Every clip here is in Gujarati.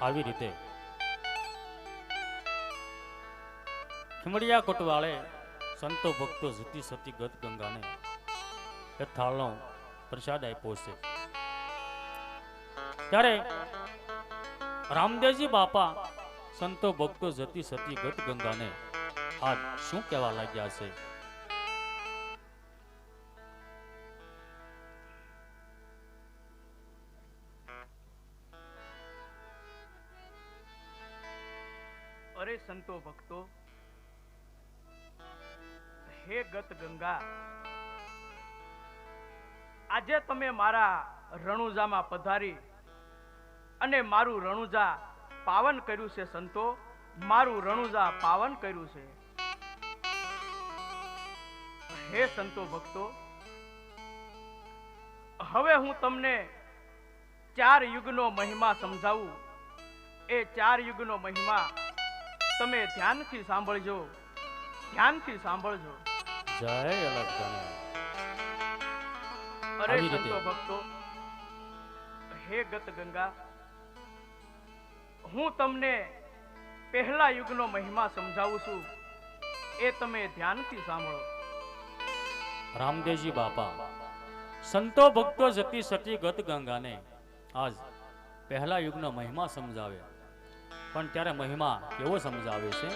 આવી રીતે ખીમડિયા કોટવાળે સંતો ભક્તો જતી સતી ગત ગંગાને થાળનો પ્રસાદ આપ્યો છે. ત્યારે રામદેવજી બાપા સંતો ભક્તો જતી સતી ગત ગંગાને આજ શું કહેવા લાગ્યા છે? અરે સંતો ભક્તો, હે ગત ગંગા, આજે તમે મારા રણુજામાં પધારી અને મારું રણુજા પાવન કર્યું છે. સંતો, મારું રણુજા પાવન કર્યું છે. હે સંતો ભક્તો, હવે હું તમને 4 યુગનો મહિમા સમજાવું. એ 4 યુગનો મહિમા તમે ધ્યાનથી સાંભળજો, ધ્યાનથી સાંભળજો. જય અલગ. અરે સંતો ભક્તો, હે ગત ગંગા, હું તમને પહેલા યુગનો મહિમા સમજાવું છું. એ તમે ધ્યાનથી સાંભળો. રામદેવજી બાપા સંતો ભક્તો જતી સતી ગત ગંગાને આજ પહેલા યુગનો મહિમા સમજાવે. પણ ત્યારે મહિમા કેવો સમજાવે છે?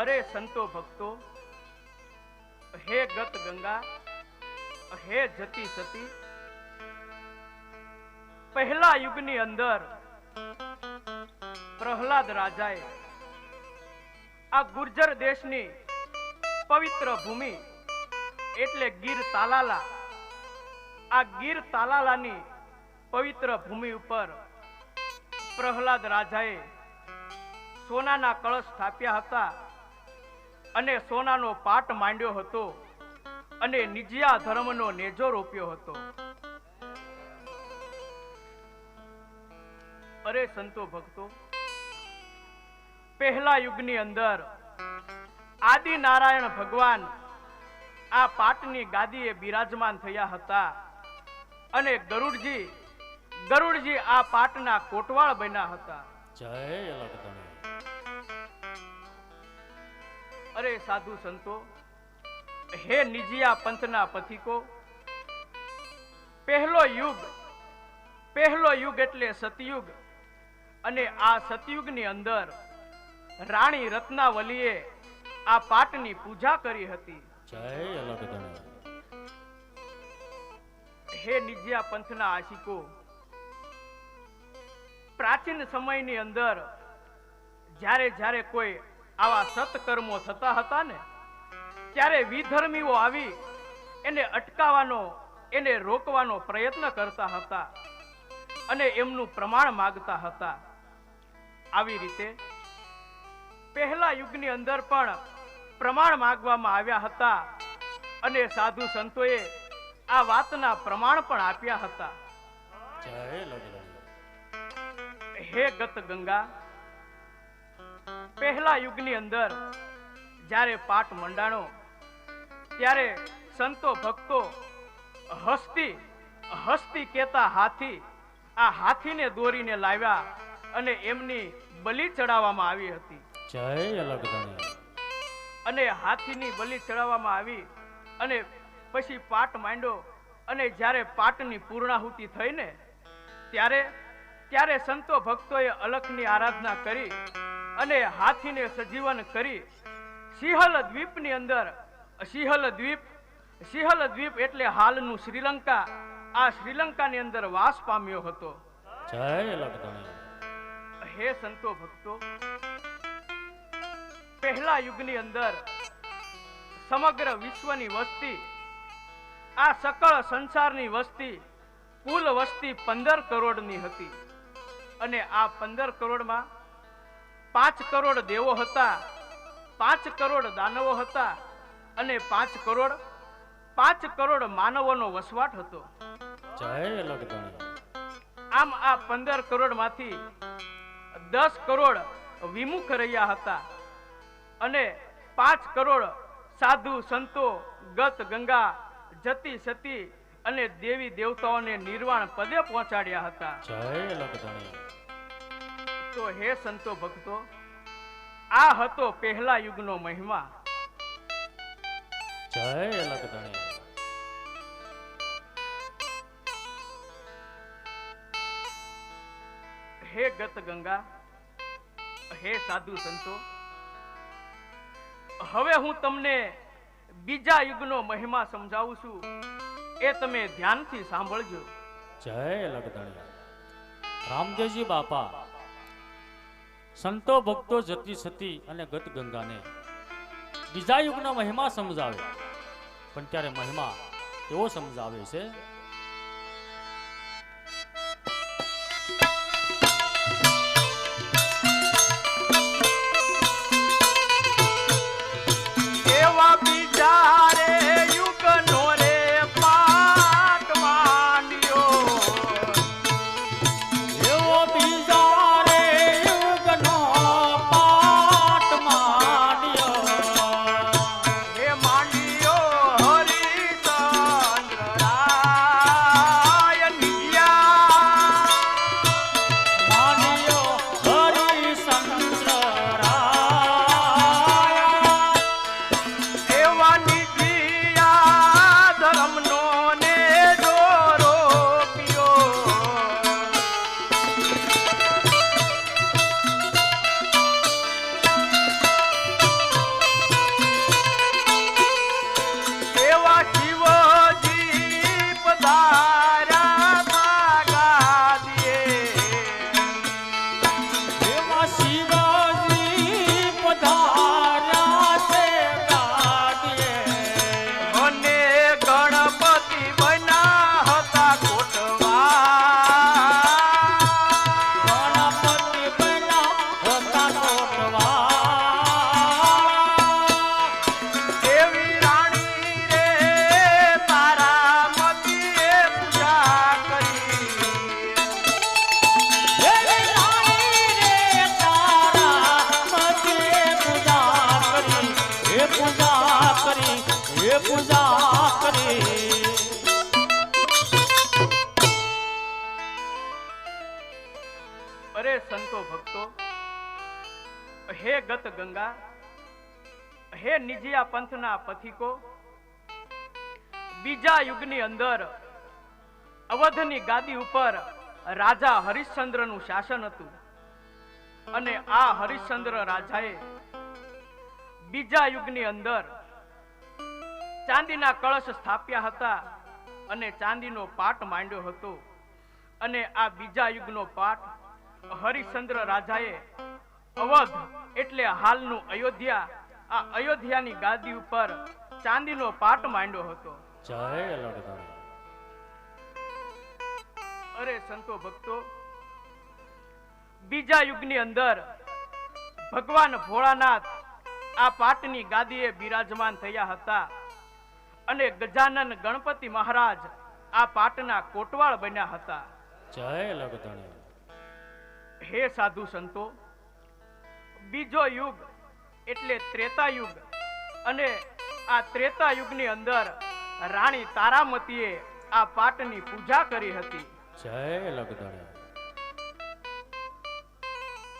અરે સંતો ભક્તો, હે ગત ગંગા, હે જતી સતી, પહેલા યુગની અંદર પ્રહલાદ રાજાએ આ ગુર્જર દેશની પવિત્ર ભૂમિ એટલે ગીર તાલાલા, આ ગીર તાલાલાની પવિત્ર ભૂમિ ઉપર પ્રહલાદ રાજાએ સોનાના કળશ સ્થાપ્યા હતા અને સોનાનો પાટ માંડ્યો હતો અને નિજિયા ધર્મનો નેજો રોપ્યો હતો. અરે સંતો ભક્તો, પહેલા યુગની અંદર આદિ નારાયણ ભગવાન આ પાટની ગાદીએ બિરાજમાન થયા હતા અને ગરુડજી આ પાટના કોટવાળ બન્યા હતા. જય અલગ. અરે સાધુ સંતો, હે નિજિયા પંથના પથિકો, પહેલો યુગ એટલે સતયુગ. અને આ સતયુગની અંદર રાણી રત્નાવલીએ આ પાટની પૂજા કરી હતી. જય અલગ. હે નિજિયા પંથના આશિકો, પ્રાચીન સમયની અંદર જ્યારે કોઈ આવા સત્કર્મો થતા હતા ને, ત્યારે વિધર્મીઓ આવી એને અટકાવવાનો એને રોકવાનો પ્રયત્ન કરતા હતા અને એમનું પ્રમાણ માંગતા હતા. આવી રીતે પહેલા યુગની અંદર પણ પ્રમાણ માંગવામાં આવ્યા હતા અને સાધુ સંતોએ આ વાતના પ્રમાણ પણ આપ્યા હતા. જય લગધણી. હે ગત ગંગા, પહેલા યુગની અંદર જ્યારે પાટ મંડાણો ત્યારે સંતો ભક્તો હસ્તી કેતા હાથી, આ હાથીને દોરીને લાવ્યા અને એમની બલિ ચડાવવામાં આવી હતી. જય લગધણી. અને હાથીની બલિ ચડાવવામાં આવી અને પછી પાટ માંડ્યો અને જ્યારે પાટની પૂર્ણાહુતિ થઈને ત્યારે સંતો ભક્તોએ અલખની આરાધના કરી અને હાથીને સજીવન કરી સિંહલ દ્વીપની અંદર, સિંહલ દ્વીપ એટલે હાલનું શ્રીલંકા, આ શ્રીલંકાની અંદર વાસ પામ્યો હતો. જય લગધણી. હે સંતો ભક્તો, પહેલા યુગની અંદર સમગ્ર વિશ્વની વસ્તી, આ સકળ સંસારની વસ્તી, કુલ વસ્તી 15 કરોડની હતી અને આ 15 કરોડમાં 5 કરોડ દેવો હતા, 5 કરોડ દાનવો હતા અને 5 કરોડ માનવોનો વસવાટ હતો. જય લગધણી. આમ આ 15 કરોડમાંથી 10 કરોડ વિમુખ રહ્યા હતા અને 5 કરોડ સાધુ સંતો ગત ગંગા, જતી સતી અને દેવી દેવતાઓને નિર્વાણ પદે પહોંચાડ્યા હતા. જય લગધણી. તો હે સંતો ભક્તો, આ હતો પહેલા યુગનો મહિમા. જય લગધણી. હે ગત ગંગા, હે સાધુ સંતો, હવે હું તમને બીજા યુગનો મહિમા સમજાવું છું, એ તમે ધ્યાનથી સાંભળજો. જય લગધણી. રામદેવજી બાપા સંતો ભક્તો જતી સતી અને ગત ગંગાને બીજા યુગનો મહિમા સમજાવે, પણ ત્યારે મહિમા એવો સમજાવે છે. એવા બીજા રે યુગનો રે પાટ માંડ્યો, એવો બીજા રે યુગનો પાટ માંડ્યો. હે માંડ્યો હરિચંદ્ર રાય નિજ્યા, માંડ્યો હરિચંદ્ર રાય. એવા નિજિયા ધર્મનો ને દોરો પિયો. એવા શિવજી પધાર્યા ભાગા દિયે, એવા શિવજી પધાર્યા છે ગાદીએ. અને ગણપતિ બન્યા હતા કોટવા. ગણપતિ બન્યા હતા કોટવા. દેવી રાણી રે તારા મતીએ પૂજા કરી. દેવી રાણી રે તારા મધ્યે પૂજા કરી, હે પૂજા કરી, હે પૂજા કરી. અરે સંતો ભક્તો, હે ગત ગંગા, હે નિજિયા પંથના પથિકો, બીજા યુગની અંદર અવધની ગાદી ઉપર રાજા હરિશ્ચંદ્રનું શાસન હતું અને આ હરિશ્ચંદ્ર રાજાએ બીજા યુગની અંદર ચાંદીના કળશ સ્થાપ્યા હતા અને ચાંદીનો પાટ માંડ્યો હતો અને આ બીજા યુગનો પાટ હરિશ્ચંદ્ર રાજાએ અવધ એટલે હાલનું અયોધ્યા, આ અયોધ્યાની ગાદી ઉપર ચાંદીનો પાટ માંડ્યો હતો. જય લગધણી. અરે સંતો ભક્તો, બીજા યુગની અંદર ભગવાન ભોળાનાથ આ પાટની ગાદીએ બિરાજમાન થયા હતા અને ગજાનન ગણપતિ મહારાજ આ પાટના કોટવાળ બન્યા હતા. જય લગધણી. હે સાધુ સંતો, બીજો યુગ એટલે ત્રેતા યુગ અને આ ત્રેતા યુગની અંદર રાણી તારામતીએ આ પાટની પૂજા કરી હતી. જય લગધણી.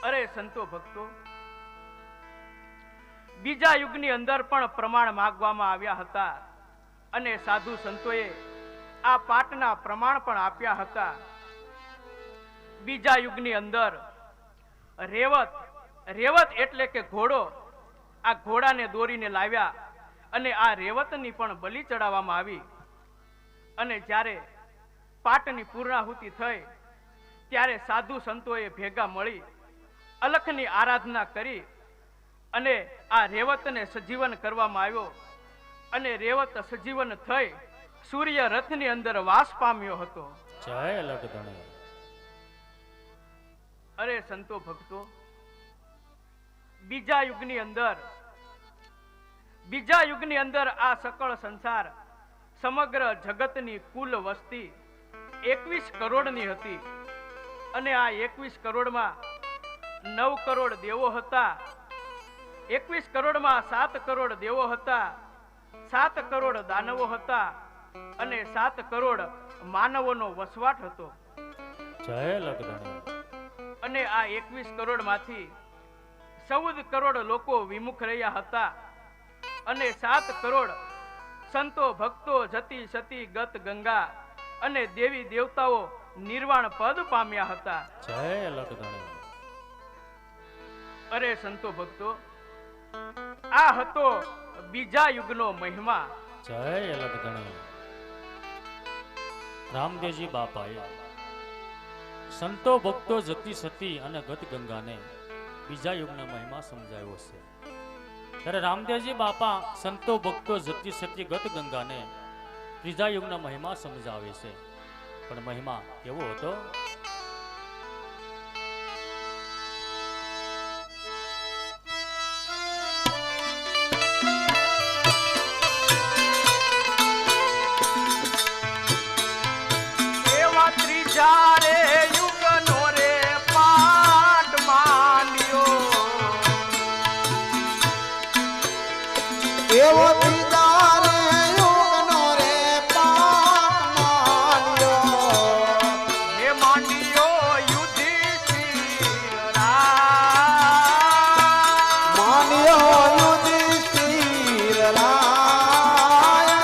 અરે સંતો ભક્તો, બીજા યુગની અંદર પણ પ્રમાણ માંગવામાં આવ્યા હતા અને સાધુ સંતોએ આ પાટના પ્રમાણ પણ આપ્યા હતા. બીજા યુગની અંદર રેવત એટલે કે ઘોડો, આ ઘોડાને દોરીને લાવ્યા અને આ રેવતની પણ બલિ ચડાવવામાં આવી અને જ્યારે પાટની પૂર્ણાહુતિ થઈ ત્યારે સાધુ સંતોએ ભેગા મળી અલખની આરાધના કરી અને આ રેવતને સજીવન કરવામાં આવ્યો અને રેવત સજીવન થઈ સૂર્ય રથની અંદર વાસ પામ્યો હતો. જય લગધણી. અરે સંતો ભક્તો, બીજા યુગની અંદર આ સકળ સંસાર સમગ્ર જગતની કુલ વસ્તી 21 કરોડની હતી અને આ 21 કરોડમાં 9 કરોડ દેવો હતા, 21 કરોડમાં 7 કરોડ દેવો હતા, 7 કરોડ દાનવો હતા અને 7 કરોડ માનવોનો વસવાટ હતો. જય લગધણી. અને આ 21 કરોડ માંથી 14 કરોડ લોકો વિમુખ રહ્યા હતા અને 7 કરોડ સંતો ભક્તો જતી સતી ગત ગંગા અને દેવી દેવતાઓ નિર્વાણ પદ પામ્યા હતા. જય લગધણી. અરે સંતો ભક્તો, આ હતો બીજા યુગનો મહિમા. જય લગધણી. રામદેવજી બાપાએ સંતો ભક્તો જતી સતી અને ગત ગંગાને બીજા યુગનો મહિમા સમજાવ્યો છે. ત્યારે રામદેવજી બાપા સંતો ભક્તો જતી સતી ગત ગંગાને ત્રીજા યુગના મહિમા સમજાવે છે. પણ મહિમા કેવો હતો? એવા ત્રીજા રે યુગનો રે પાટ માંડ્યો, એવો ત્રીજારે યુગનો રે પાટ માંડ્યો. હે માંડ્યો યુધિષ્ઠિર રામ. માન્યો યુધિષ્ઠિર રાય.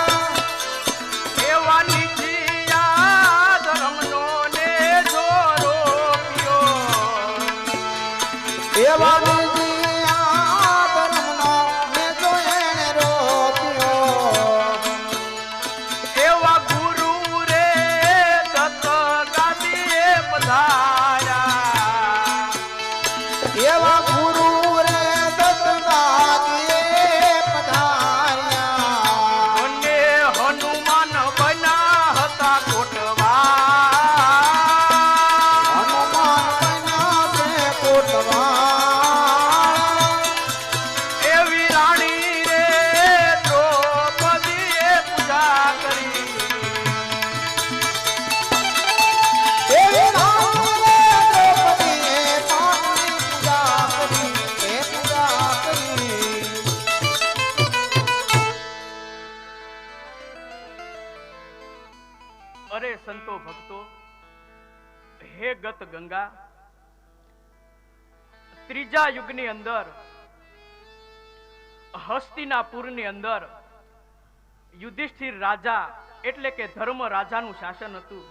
એવા નિજિયા ધર્મનો ને જો રોપ્યો, એવા નિજી આ ધર્મનો ને જો એણે રોપ્યો. એવા ગુરુ રે દત્ત ગાદીએ પધાર્યા, એવા ગુરુ રે દત્તદાદીએ પધાર્યા. અને હનુમાન બન્યા હતા કોટવા. હનુમાન બન્યા છે કોટવાળ. એવી રાણી રે દ્રૌપદીએ પૂજા કરી, એવી રાણી રે દ્રૌપદીએ પાટની પૂજા કરી, એ પૂજા કરી. અરે સંતો ભક્તો, હે ગત ગંગા, ત્રીજા યુગની અંદર હસ્તિનાપુરની અંદર યુધિષ્ઠિર રાજા એટલે કે ધર્મ રાજાનું શાસન હતું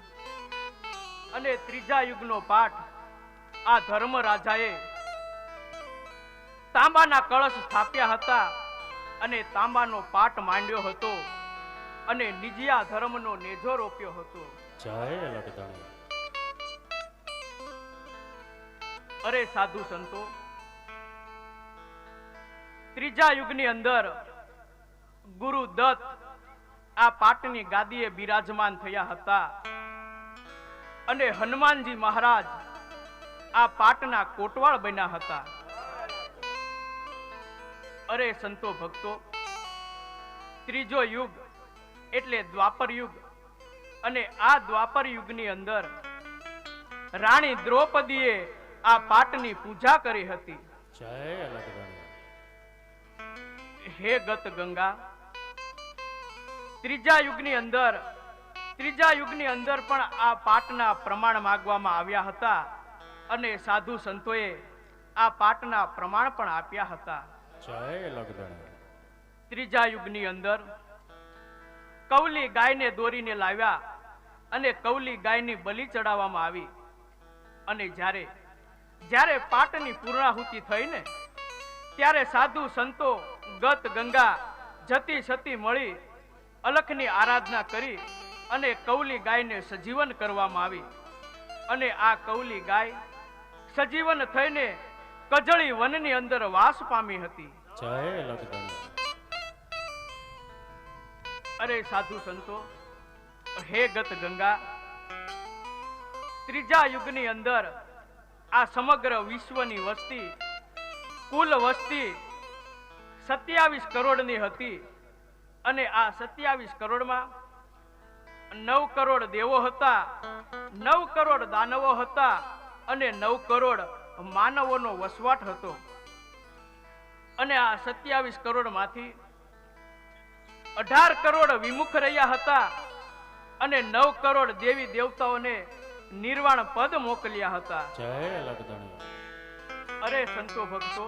અને ત્રીજા યુગનો પાઠ આ ધર્મ રાજાએ તાંબાના કળશ સ્થાપ્યા હતા અને તાંબાનો પાટ માંડ્યો હતો અને નિજિયા ધર્મનો નેજો રોપ્યો હતો. જય લગધણી. અરે સાધુ સંતો, ત્રીજા યુગની અંદર ગુરુ દત્ત આ પાટની ગાદીએ બિરાજમાન થયા હતા અને હનુમાનજી મહારાજ આ પાટના કોટવાળ બન્યા હતા. અરે સંતો ભક્તો, ત્રીજો યુગ એટલે દ્વાપર યુગ, અને આ દ્વાપર યુગની અંદર રાણી દ્રૌપદીએ આ પાટની પૂજા કરી હતી. જય અલગ ધણી. હે ગત ગંગા, ત્રીજા યુગની અંદર પણ આ પાટના પ્રમાણ માંગવામાં આવ્યા હતા, અને સાધુ સંતોએ આ પાટના પ્રમાણ પણ આપ્યા હતા. જય અલગ ધણી. ત્રીજા યુગની અંદર કૌલી ગાયને દોરીને લાવ્યા, અને કૌલી ગાયની બલિ ચડાવવામાં આવી. અને જ્યારે પાટની પૂર્ણાહુતિ થઈ ને, ત્યારે સાધુ સંતો ગત ગંગા જતી સતી મળી અલખની આરાધના કરી અને કૌલી ગાયને સજીવન કરવામાં આવી. અને આ કૌલી ગાય સજીવન થઈને કજળી વનની અંદર વાસ પામી હતી. જય અલગ ધણી. અરે સાધુ સંતો, હે ગત ગંગા, ત્રીજા યુગની અંદર આ સમગ્ર વિશ્વની વસ્તી, કુલ વસ્તી 27 કરોડની હતી. અને આ 27 કરોડમાં 9 કરોડ દેવો હતા, 9 કરોડ દાનવો હતા, અને 9 કરોડ માનવોનો વસવાટ હતો. અને આ 27 કરોડમાંથી 18 કરોડ વિમુખ રહ્યા હતા, અને 9 કરોડ દેવી દેવતાઓને નિર્વાણ પદ મોકલ્યા હતા. જય અલગ ધણી. અરે સંતો ભક્તો,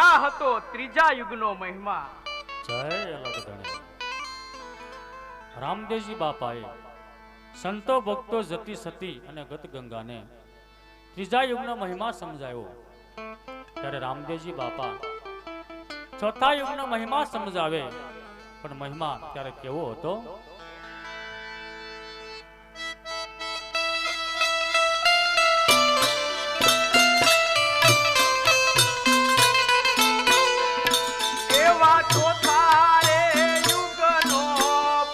આ હતો ત્રીજા યુગનો મહિમા. જય અલગ ધણી. રામદેવજી બાપાએ સંતો ભક્તો જતી સતી અને ગત ગંગાને ત્રીજા યુગનો મહિમા સમજાવ્યો, ત્યારે રામદેવજી બાપા ચોથા યુગનો મહિમા સમજાવે, પણ મહિમા ત્યારે કેવો હતો? એવા ચોથા રે યુગનો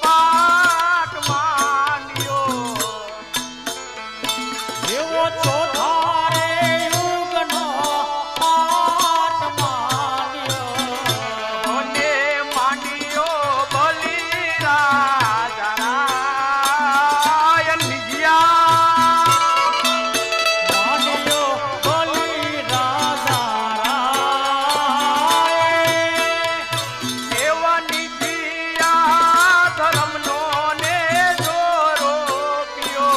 પાઠ માન્યો, એવો ચોથા રે યુગનો પાઠ માન્યો, અને માંડ્યો બલિ રાજા નિજ્યા, માન્યો બલિ રાજા એવા નિજ્યા ધર્મનો ને જોરો પિયો.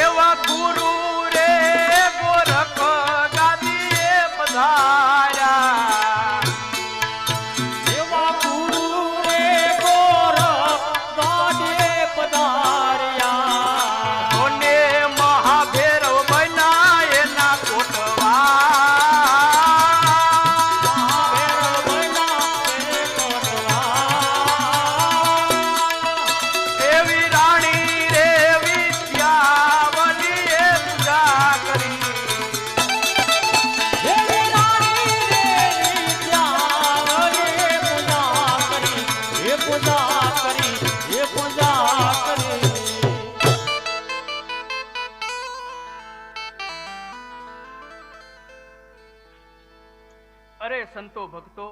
એવા ગુરુ રે ગોરખ ગાદીએ પધાર્યા, એવા ગુરુ રે ગોરખ ગાદીએ પધાર્યા, કોને મહાભૈરવ બન્યા એના કોટવા. ભૈરવ બન્યા એ કોટવા. એવી રાણી રે વિદ્યાવલીએ પૂજા કરી. એવી રાણી રે વિદ્યાવલીએ પૂજા કરી, એ પૂજા કરી, એ પૂજા કરી. અરે સંતો ભક્તો,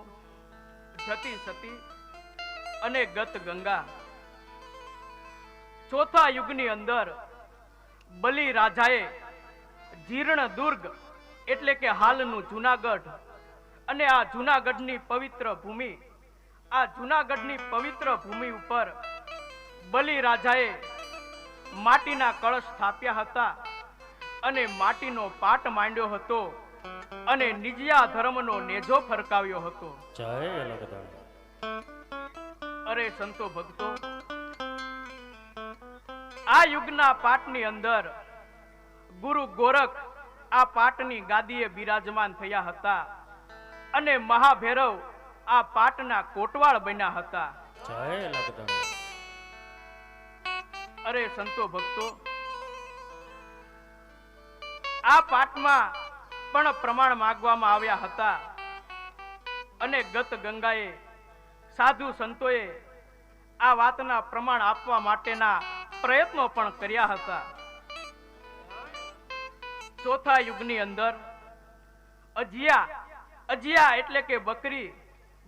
જતી સતી અને ગત ગંગા ચોથા યુગની અંદર બલિ રાજાએ જીર્ણ દુર્ગ એટલે કે હાલનું જૂનાગઢ, અને આ જૂનાગઢની પવિત્ર ભૂમિ, આ જૂનાગઢની પવિત્ર ભૂમિ ઉપર બલિ રાજાએ માટીના કળશ સ્થાપ્યા હતા, અને માટીનો પાટ માંડ્યો હતો, અને નિજિયા ધર્મનો નેજો ફરકાવ્યો હતો. જય અલગ ધણી. અરે સંતો ભક્તો, આ યુગના પાટની અંદર ગુરુ ગોરખ આ પાટની ગાદીએ બિરાજમાન થયા હતા, અને મહાભૈરવ આ પાટના કોટવાળ બન્યા હતા. જય અલગ ધણી. અરે સંતો ભક્તો, આ પાટમાં પણ પ્રમાણ માંગવામાં આવ્યા હતા અને ગત ગંગાએ સાધુ સંતોએ આ વાતના પ્રમાણ આપવા માટેના પ્રયત્નો પણ કર્યા હતા. ચોથા યુગની અંદર અજિયા એટલે કે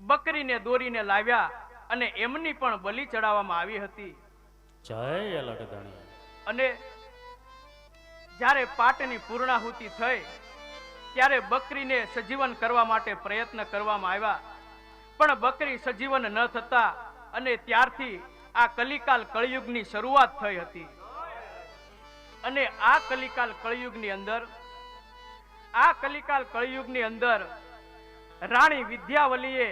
બકરીને દોરીને લાવ્યા અને એમની પણ બલિ ચડાવવામાં આવી હતી. જય અલગધણી. અને જ્યારે પાટની પૂર્ણાહુતિ થઈ ત્યારે બકરીને સજીવન કરવા માટે પ્રયત્ન કરવામાં આવ્યા, પણ બકરી સજીવન ન થતા અને ત્યારથી આ કલિકાલ કળિયુગની શરૂઆત થઈ હતી. અને આ કલિકાલ કળિયુગની અંદર રાણી વિદ્યાવલીએ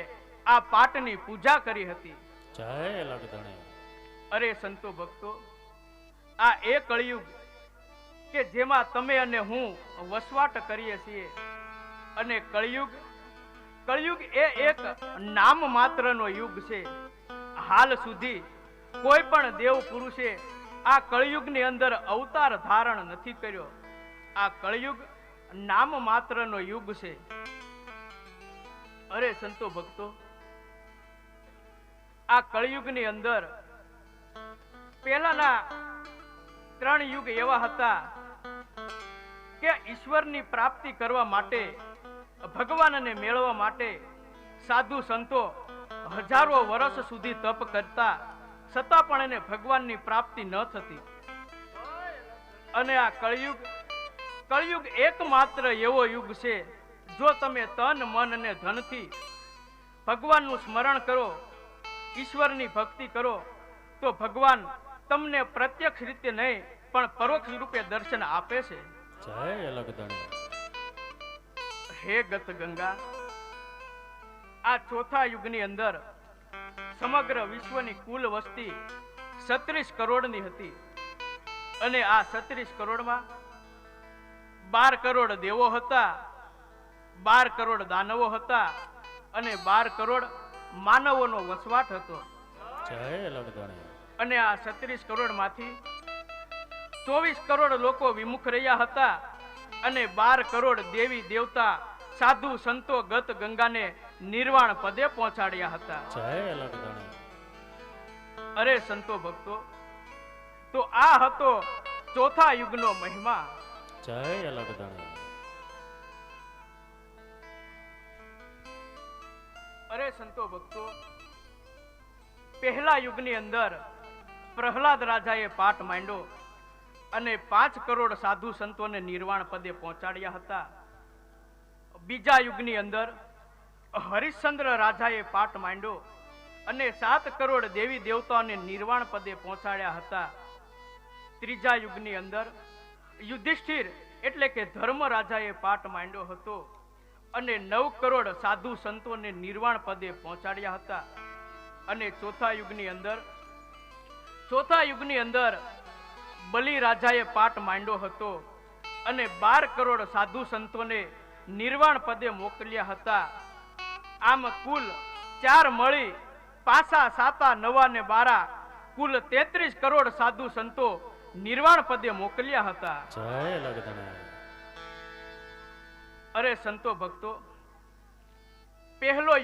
આ પાટની પૂજા કરી હતી. જય અલગધણી. અરે સંતો ભક્તો, આ એ કળિયુગ કે જેમાં તમે અને હું વસવાટ કરીએ છીએ. અને કળિયુગ એ એક નામ માત્રનો યુગ છે. હાલ સુધી કોઈ પણ દેવ પુરુષે આ કળિયુગની અંદર અવતાર ધારણ નથી કર્યો. આ કળિયુગ નામ માત્રનો યુગ છે. અરે સંતો ભક્તો, આ કળિયુગની અંદર પહેલાના 3 યુગ એવા હતા કે ઈશ્વરની પ્રાપ્તિ કરવા માટે, ભગવાનને મેળવવા માટે સાધુ સંતો હજારો વર્ષ સુધી તપ કરતા, છતાં પણ એને ભગવાનની પ્રાપ્તિ ન થતી. અને આ કળિયુગ એકમાત્ર એવો યુગ છે, જો તમે તન મન અને ધનથી ભગવાનનું સ્મરણ કરો, ઈશ્વરની ભક્તિ કરો, તો ભગવાન તમને પ્રત્યક્ષ રીતે નહીં પણ પરોક્ષ રૂપે દર્શન આપે છે. જય અલગધણી. હે ગત ગંગા, આ ચોથા યુગની અંદર સમગ્ર વિશ્વની કુલ વસ્તી 36 કરોડની હતી. અને આ 36 કરોડમાં 12 કરોડ દેવો હતા, 12 કરોડ દાનવો હતા અને 12 કરોડ માનવોનો વસવાટ હતો. જય અલગધણી. અને આ 36 કરોડ માંથી 24 કરોડ લોકો વિમુખ રહ્યા હતા અને 12 કરોડ દેવી દેવતા સાધુ સંતો ગત ગંગાને નિર્વાણ પદે પહોંચાડ્યા હતા. જય અલગધણી. અરે સંતો ભક્તો, તો આ હતો ચોથા યુગનો મહિમા. જય અલગધણી. અરે સંતો ભક્તો, પહેલા યુગની અંદર પ્રહલાદ રાજાએ પાઠ માંડ્યો અને 5 કરોડ સાધુ સંતોને નિર્વાણ પદે પહોંચાડ્યા હતા. બીજા યુગની અંદર હરિશ્ચંદ્ર રાજાએ પાઠ માંડ્યો અને 7 કરોડ દેવી દેવતાઓને નિર્વાણ પદે પહોંચાડ્યા હતા. ત્રીજા યુગની અંદર યુધિષ્ઠિર એટલે કે ધર્મ રાજાએ પાઠ માંડ્યો હતો અને 9 કરોડ સાધુ સંતોને નિર્વાણ પદે પહોંચાડ્યા હતા. અને ચોથા યુગની અંદર બલિ રાજાએ પાઠ માંડ્યો હતો અને 12 કરોડ સાધુ સંતોને નિર્વાણ પદે મોકલ્યા હતા. આમ કુલ 4 મળી 5, 7, 9 ને 12 કુલ 33 કરોડ સાધુ સંતો નિર્વાણ પદે મોકલ્યા હતા. જય અલગધણી. અરે સંતો ભક્તો, પહેલો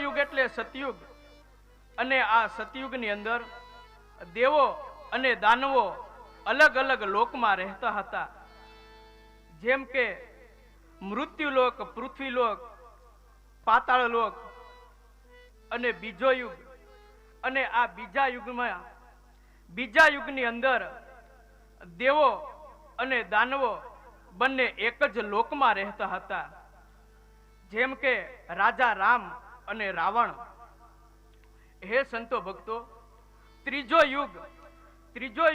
યુગ એટલે સતયુગ. અને આ સતયુગની અંદર દેવો અને દાનવો અલગ અલગ લોકમાં રહેતા હતા. જેમ કે મૃત્યુલોક, પૃથ્વીલોક, પાતાળ લોક અને બીજો યુગ. અને આ બીજા યુગની અંદર દેવો અને દાનવો બંને એક જ લોકમાં રહેતા હતા. જેમ કે રાજા રામ અને રાવણ. હે સંતો ભક્તો, ત્રીજો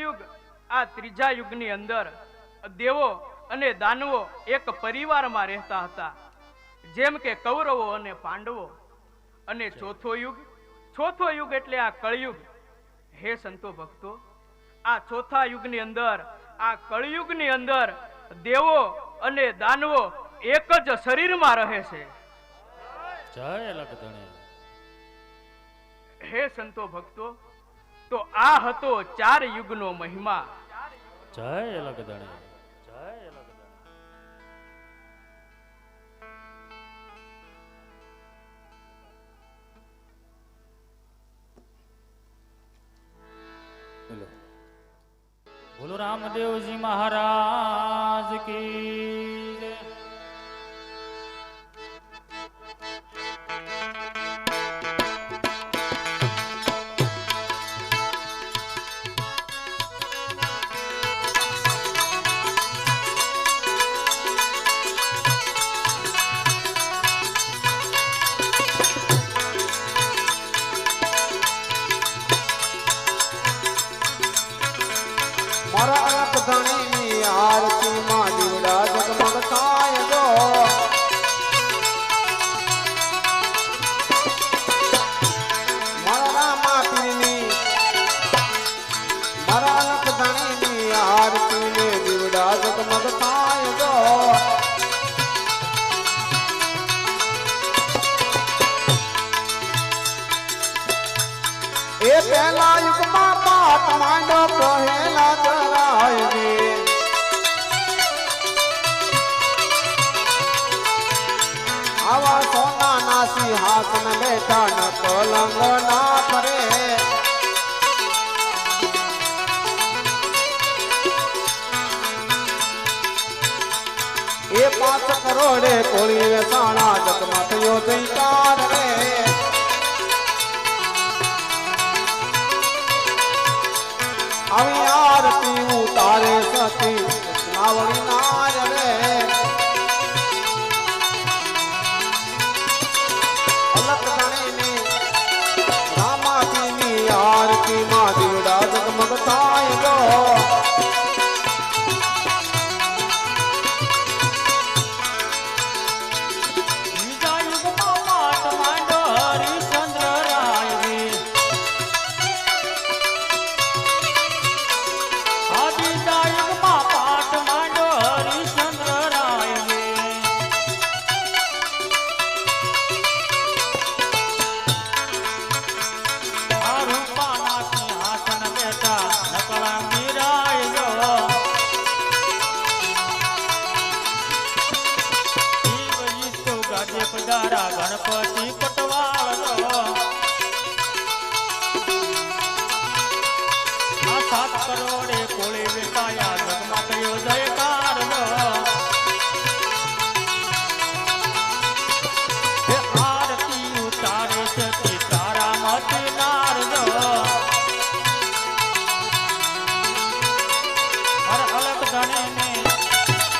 યુગ આ ત્રીજા યુગની અંદર દેવો અને દાનવો એક પરિવારમાં રહેતા હતા, જેમ કે કૌરવો અને પાંડવો. અને ચોથો યુગ એટલે આ કળિયુગ. હે સંતો ભક્તો, આ ચોથા યુગની અંદર, આ કળિયુગની અંદર દેવો અને દાનવો એક જ શરીરમાં રહે છે. જય અલગધણી. હે સંતો ભક્તો, તો આ હતો 4 યુગનો મહિમા. જય અલગધણી. જય અલગધણી. રામદેવજી મહારાજ કી જય. મારા અલખ ધણીની આરતીમાં દીવડા જગમગ થાય ગો. મારા રામા પીરની મારા અલખ ધણીની આરતીને દીવડા જગમગ થાય ગો. એ પહેલા યુગમાં પાટ માંડો પહેલા ધરાય રે. આવા સોનાના સિંહાસન બેઠા ન પલંગ ના ફરે. એ 5 કરોડે કોળી વેસાણા જગમાં થયો જયકાર રે. આવી આરતી ઉતારે સતી નાવળી નાર રે. અલખ ધણીની રામાતીની આરતીમાં દીવડા જગમગ થાય ગો. બીજા યુગમાં પાટ માંડો હરિશ્ચંદ્ર રાય રે. આ બીજા યુગમાં પાટ માંડો હરિશ્ચંદ્ર રાય રે. આ રૂપાના સિંહાસન બેઠા નકળા મીરાય જો. શિવ ઈષ્ટુ ગાજે પધારા ગણપતિ પટવાળ જો. આ 7 કરોડે કોળી વેચાયા જગમાં થયો જયકાર જો. એ આરતી ઉતારે છે તે તારા મત નાર જો. હર અલગ ધણીને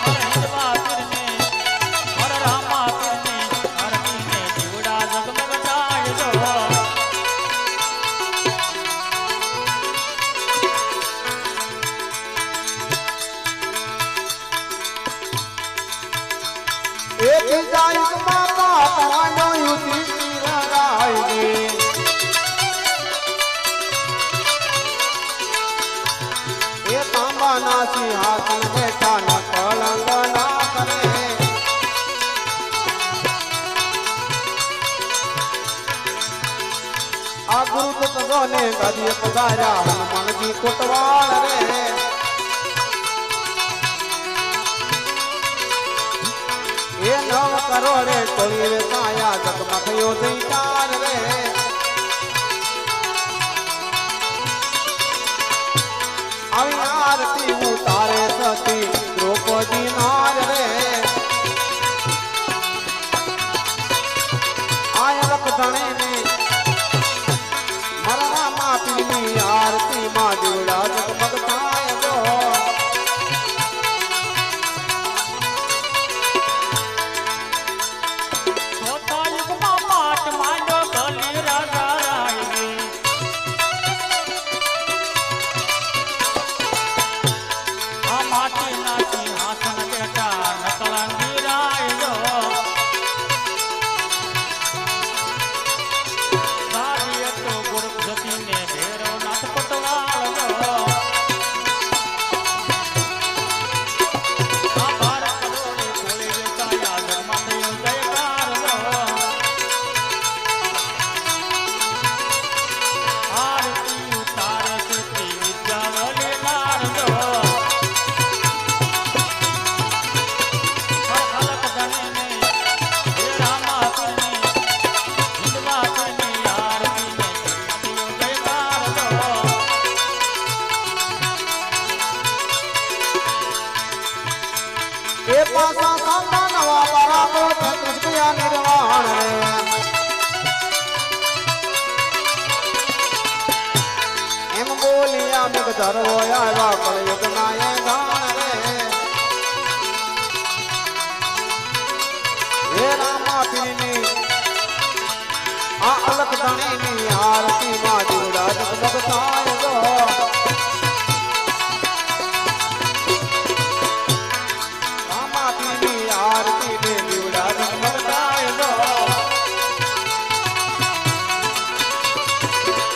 હર હિંદવા પીરને હર રામા પીરને આરતીને દીવડા જગમગ થાય જો. એ બીજા યુગમાં પાટ માંડો યુધિષ્ઠિર રાય રે. એ તાંબાના સિંહાસન બેઠા ન પલંગ ના કરે. આ ગુરુ તત્વને ગાદીએ પધાર્યા હનુમાનજી કોટવાળ રે. એ 9 કરોડે ટોળી વેચાયા જગમાં થયો જયકાર રે. આવી આરતી ઉતારે સતી દ્રૌપદી નાર રે. આય લખ ધણીને મારા રામા પીરની આરતીમાં દીવડા જગમગ થાય ગો. ચોથા યુગમાં પાટ માંડો બલિ રાજા રાય રે. આ માટીના સિંહાસન બેઠા નકળા મીરાય જો. ગાદી હતો ગુરુ જતીને ભૈરવનાથ પટવાળ જો. પધારવો આવ્યા કળયુગના એ ગાણ રે હે રામા પીરની આ અલખ ધણીની આરતી માં દીવડા જગમગ થાય જો રામા પીરની આરતી ને દીવડા જગમગ થાય જો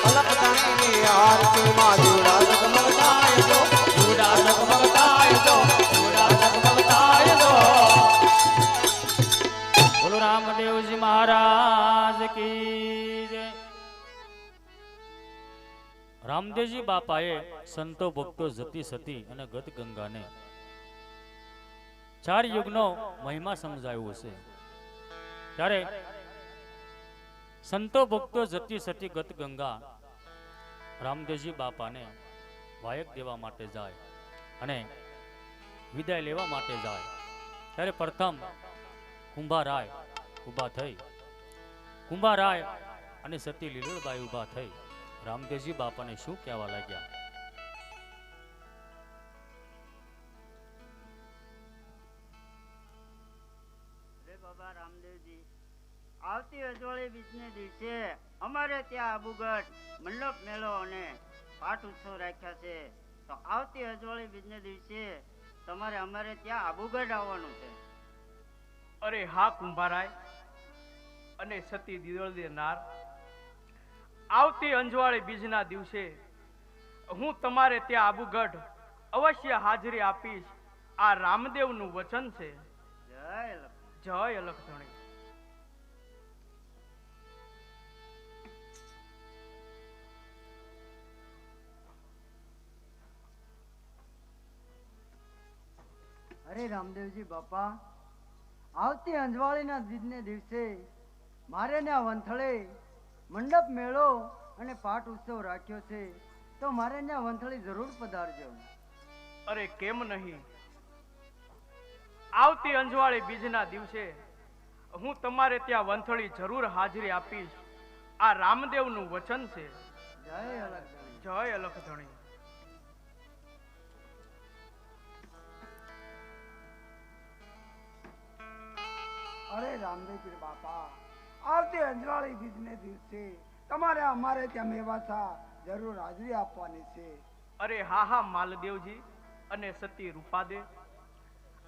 અલખ ધણીની આરતી માં દીવડા જગમગ થાય જો દીવડા જગમગ થાય તો દીવડા જગમગ થાય તો બોલો રામદેવજી મહારાજ કી જય. રામદેવજી બાપાએ સંતો ભક્તો જતી સતી અને ગત ગંગાને 4 યુગનો મહિમા સમજાવ્યો છે. ત્યારે સંતો ભક્તો જતી સતી ગત ગંગા રામદેવજી બાપાને વાયક દેવા માટે જાય અને વિદાય લેવા માટે જાય ત્યારે પ્રથમ કુંભારાય ઊભા થઈ કુંભારાય અને સતી લીલોળબાઈ ઊભા થઈ રામદેવજી બાપાને શું કહેવા લાગ્યા. રે બાબા રામદેવજી, આવતી અજવાળી બીજને દિવસે અમારે ત્યાં આબુગઢ મંડપ મેળો અને પાઠ ઉત્સવ રાખ્યા છે. તો આવતી અજવાળી બીજને દિવસે તમારે અમારે ત્યાં આબુગઢ આવવાનું છે. અરે હા કુંભારાય અને સતી દિદોળી નાર, આવતી અંજવાળી બીજના દિવસે હું તમારે ત્યાં આબુગઢ અવશ્ય હાજરી આપીશ. આ રામદેવનું વચન છે. જય લક્ષ્મણ. જય અલખધણી. અરે રામદેવજી બાપા, આવતી અંજવાળીના બીજને દિવસે મારે ને આ વંથળે મંડપ મેળો અને પાઠ ઉત્સવ રાખ્યો છે. તો મારે ને આ વંથળી જરૂર પધારજો. અરે કેમ નહીં, આવતી અંજવાળી બીજના દિવસે હું તમારે ત્યાં વંથળી જરૂર હાજરી આપીશ. આ રામદેવનું વચન છે. જય અલખધણી. જય અલખધણી. અરે રામદેવજી બાપા, આવતી અંજવાળી બીજને દિવસે તમારે અમારે ત્યાં મેવાસા જરૂર હાજરી આપવાની છે. અરે હા હા માલદેવજી અને સતી રૂપાદે,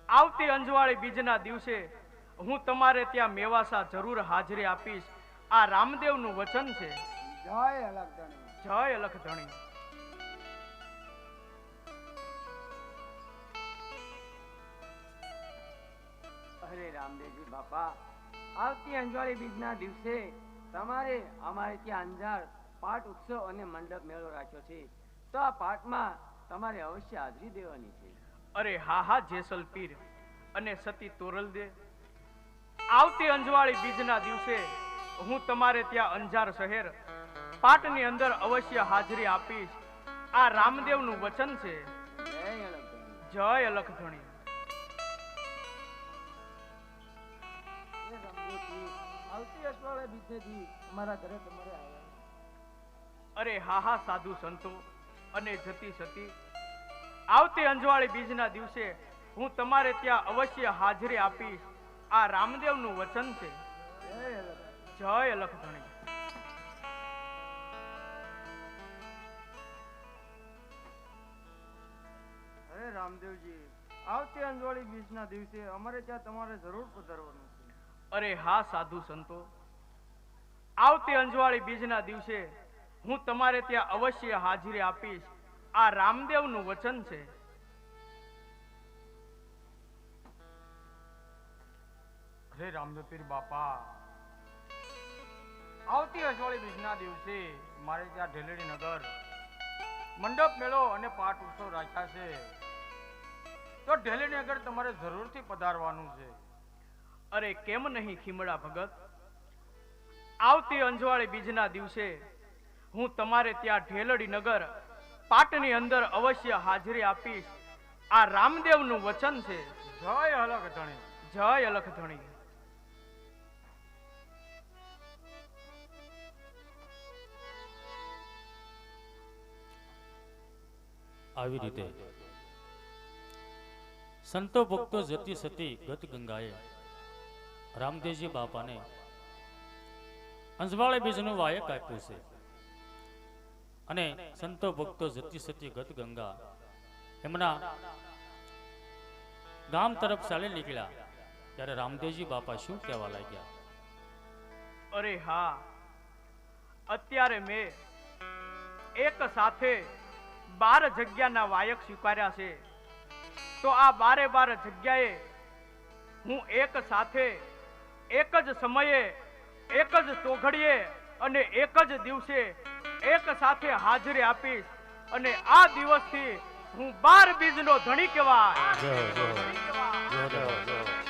આવતી અંજવાળી બીજના દિવસે હું તમારે ત્યાં મેવાસા જરૂર હાજરી આપીશ. આ રામદેવનું વચન છે. જય અલખધણી. જય અલખધણી. અરે રામદેવજી બાપા, આવતી અંજવાળી બીજના દિવસે તમારે અમારે ત્યાં અંજાર પાઠ ઉત્સવ અને મંડપ મેળો રાખ્યો છે. તો આ પાઠમાં તમારે અવશ્ય હાજરી દેવાની છે. અરે હા હા જેસલ પીર અને સતી તોરલ દે, આવતી અંજવાળી બીજના દિવસે હું તમારે ત્યાં અંજાર શહેર પાટની અંદર અવશ્ય હાજરી આપીશ. આ રામદેવનું વચન છે. જય અલખધણી. જય અલખધણી. આવતી અઠવાડિયે બીજેથી અમારા ઘરે તમારે આવ્યા. અરે હા હા સાધુ સંતો અને જતી સતી, આવતી અંજવાળી બીજના દિવસે હું તમારે ત્યાં અવશ્ય હાજરી આપીશ. આ રામદેવનું વચન છે. જય અલખધણી. અરે રામદેવજી, આવતી અંજવાળી બીજના દિવસે અમારે ત્યાં તમારે જરૂર પધારવાનું છે. અરે હા સાધુ સંતો, આવતી અંજવાળી બીજના દિવસે હું તમારે ત્યાં અવશ્ય હાજરી આપીશ. આ રામદેવનું વચન છે. અરે રામદેવપીર બાપા, આવતી અજવાળી બીજના દિવસે મારે ત્યાં ઢેલેડી નગર મંડપ મેળો અને પાઠ ઉત્સવ રાખ્યા છે. તો ઢેલેડી નગર તમારે જરૂરથી પધારવાનું છે. અરે કેમ નહીં ખીમડા ભગત, આવતી અંજવાળી બીજના દિવસે હું તમારે ત્યાં ઢેલડી નગર પાટની અંદર અવશ્ય હાજરી આપીશ. આ રામદેવનું વચન છે. જય અલખધણી. જય અલખધણી. આવી રીતે સંતો ભક્તો જતી સતી ગત ગંગાએ રામદેવજી બાપાને અંજવાળે બીજનું વાયક આપ્યું છે અને સંતો ભક્તો જતી સતી ગત ગંગા એમના ગામ તરફ ચાલી નીકળ્યા ત્યારે રામદેવજી બાપા શું કહેવા લાગ્યા? અરે હા, અત્યારે મેં એક સાથે 12 જગ્યાના વાયક સ્વીકાર્યા છે, તો આ 12 જગ્યાએ હું એક સાથે એક જ સમયે એક જ ચોઘડીએ અને એક જ દિવસે એક સાથે હાજરી આપીશ અને આ દિવસથી હું 12 બીજનો ધણી કહેવાય. જય હો, જય હો, જય હો, જય હો.